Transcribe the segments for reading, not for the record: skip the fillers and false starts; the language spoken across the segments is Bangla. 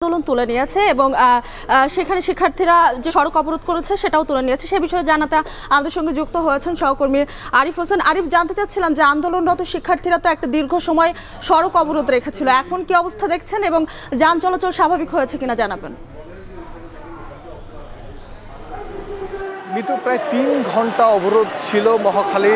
আন্দোলন তুলে নিয়েছে এবং সেখানে শিক্ষার্থীরা যে সড়ক অবরোধ করেছে সেটাও তুলে নিয়েছে। সে বিষয়ে জানাতে আমাদের সঙ্গে যুক্ত হয়েছেন সহকর্মী আরিফ হোসেন। আরিফ, জানতে চাচ্ছিলাম যে আন্দোলনরত শিক্ষার্থীরা তো একটা দীর্ঘ সময় সড়ক অবরোধ রেখেছিল, এখন কি অবস্থা দেখছেন এবং যান চলাচল স্বাভাবিক হয়েছে কিনা জানাবেন। মিতু, প্রায় ৩ ঘন্টা অবরোধ ছিল মহাখালী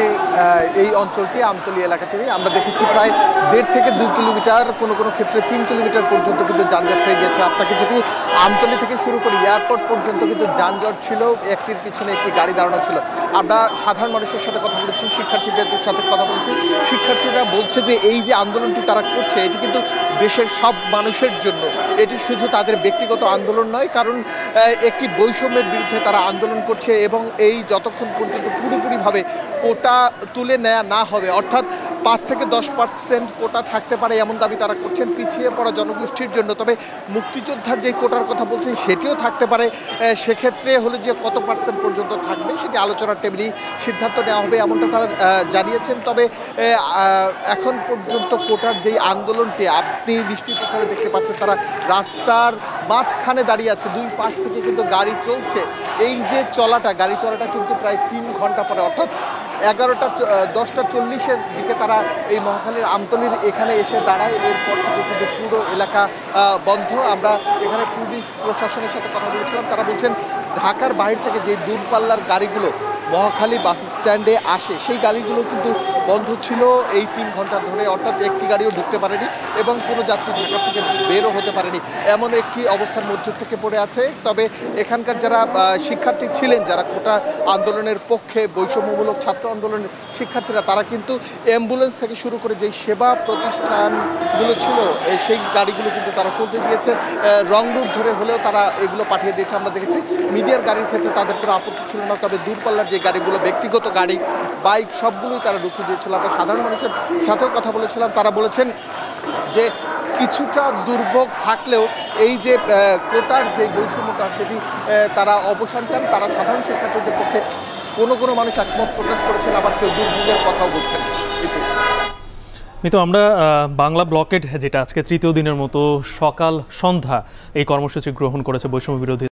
এই অঞ্চলটি আমতলী এলাকা থেকে। আমরা দেখেছি প্রায় ১.৫ থেকে ২ কিলোমিটার, কোনো ক্ষেত্রে ৩ কিলোমিটার পর্যন্ত কিন্তু যানজট হয়ে গেছে। আপনাকে যদি আমতলী থেকে শুরু করি এয়ারপোর্ট পর্যন্ত কিন্তু যানজট ছিল, একটির পিছনে একটি গাড়ি দাঁড়ানো ছিল। আমরা সাধারণ মানুষের সাথে কথা বলেছি, শিক্ষার্থীদের সাথে কথা বলেছি। শিক্ষার্থীরা বলছে যে এই যে আন্দোলনটি তারা করছে এটি কিন্তু দেশের সব মানুষের জন্য, এটি শুধু তাদের ব্যক্তিগত আন্দোলন নয়, কারণ একটি বৈষম্যের বিরুদ্ধে তারা আন্দোলন করছে এবং এই যতক্ষণ পর্যন্ত পুরোপুরিভাবে কোটা তুলে নেওয়া না হবে, অর্থাৎ ৫ থেকে ১০% কোটা থাকতে পারে এমন দাবি তারা করছেন পিছিয়ে পড়া জনগোষ্ঠীর জন্য। তবে মুক্তিযোদ্ধার যে কোটার কথা বলছেন সেটিও থাকতে পারে, সেক্ষেত্রে হলো যে কত পার্সেন্ট পর্যন্ত থাকবে সেটি আলোচনার টেবিলেই সিদ্ধান্ত নেওয়া হবে এমনটা তারা জানিয়েছেন। তবে এখন পর্যন্ত কোটার যেই আন্দোলনটি আপনি দৃষ্টির পেছনে দেখতে পাচ্ছেন, তারা রাস্তার মাঝখানে দাঁড়িয়ে আছে, দুই পাশ থেকে কিন্তু গাড়ি চলছে। এই যে গাড়ি চলাটা কিন্তু প্রায় ৩ ঘন্টা পরে, অর্থাৎ 10টা 40-এর দিকে তারা এই মহাখালীর আমতলীর এখানে এসে দাঁড়ায়। এরপর থেকে কিন্তু পুরো এলাকা বন্ধ। আমরা এখানে পুলিশ প্রশাসনের সাথে কথা বলেছিলাম, তারা বলছেন ঢাকার বাইরে থেকে যে দূরপাল্লার গাড়িগুলো মহাখালী বাস স্ট্যান্ডে আসে সেই গাড়িগুলো কিন্তু বন্ধ ছিল এই 3 ঘন্টা ধরে, অর্থাৎ একটি গাড়িও ঢুকতে পারেনি এবং কোনো যাত্রী ঢাকা থেকে বেরও হতে পারেনি, এমন একটি অবস্থার মধ্যে থেকে পড়ে আছে। তবে এখানকার যারা শিক্ষার্থী ছিলেন, যারা কোটা আন্দোলনের পক্ষে, বৈষম্যমূলক ছাত্র আন্দোলনের শিক্ষার্থীরা, তারা কিন্তু অ্যাম্বুলেন্স থেকে শুরু করে যেই সেবা প্রতিষ্ঠানগুলো ছিল সেই গাড়িগুলো কিন্তু তারা চলতে দিয়েছে, রং রুট ধরে হলেও তারা এগুলো পাঠিয়ে দিয়েছে। আমরা দেখেছি মিডিয়ার গাড়ির ক্ষেত্রে তাদের কোনো আপত্তি ছিল না, তবে দূরপাল্লার যে গাড়িগুলো, ব্যক্তিগত গাড়ি, বাইক, সবগুলোই তারা রুখে দিয়েছিল। আমরা সাধারণ মানুষের সাথেও কথা বলেছিলাম, তারা বলেছেন যে কিছুটা দুর্ভোগ থাকলেও এই যে কোটার যে বৈষম্যতা সেটি তারা অবসান চান। তারা সাধারণ শিক্ষার্থীদের পক্ষে কোনো মানুষ একমত প্রকাশ করেছেন, আবার কেউ দুর্ভোগের কথাও বলছেন। মিতু, আমরা বাংলা ব্লকেট যেটা আজকে তৃতীয় দিনের মতো সকাল সন্ধ্যা এই কর্মসূচি গ্রহণ করেছে বৈষম্য বিরোধী